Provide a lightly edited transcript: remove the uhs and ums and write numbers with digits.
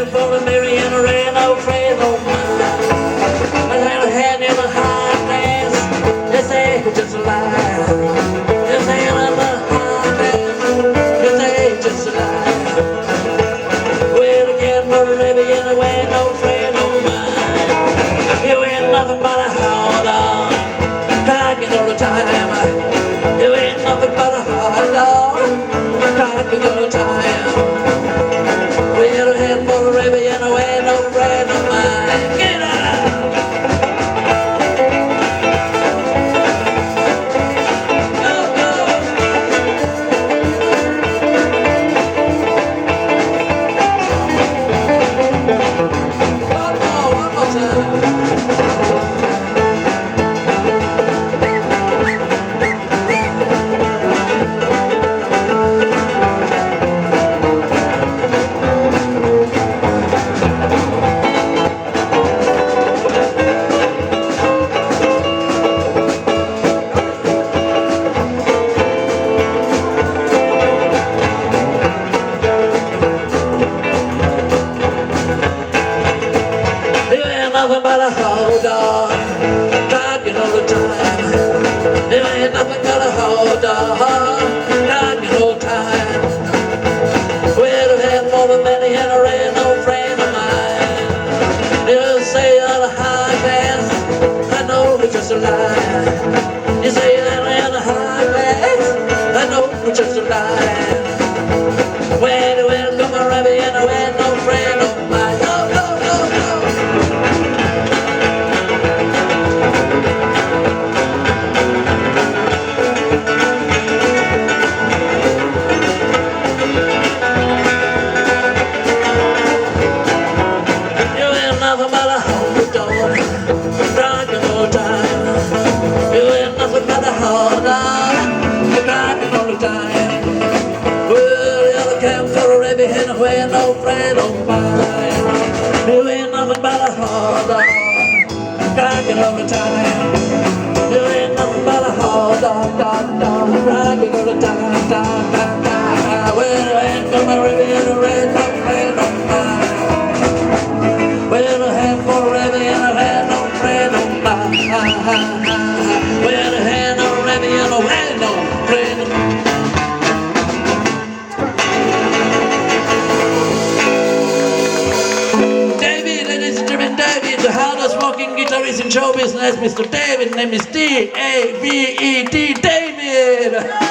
For a Mary and a rain, no friend, no mine. I had a hand in a high class. They say it's just a lie. They say I'm a high class. They say it's just a lie. Well, again, for a Mary and a rain, no friend, no mine. You ain't nothing but a hound dog, crying all the time. You ain't nothing but a hound dog, crying all the time. Well, head for the river and away, no friend of mine. Get out! Go, go! One more time. Nothing but a hold on, talking all the time. There ain't nothing but a hold on, talking all the time. Well, I've had more than many and I ain't no friend of mine. You say you're a high class, I know it's just a lie. You say you're in a high class, I know it's just a lie. Well, come around me and I ain't no friend of mine. No, no, no, no. Nothing but a hold on, driving all the time. You ain't nothing but a hold on, driving all the time. Well, the other camp for a rabbit hen away, no friend of mine. You ain't nothing but a hold on, driving all the time. You ain't nothing but a hold on, driving all the time. Well, you ain't got my rabbit hen away, no friend of mine. Well, I had for Rebbe and I had no friend of mine. Well, I had no Rebbe and I had no friend. David, ladies and gentlemen, David, the hardest working guitarist in show business, Mr. David, name is D-A-V-E-D, David.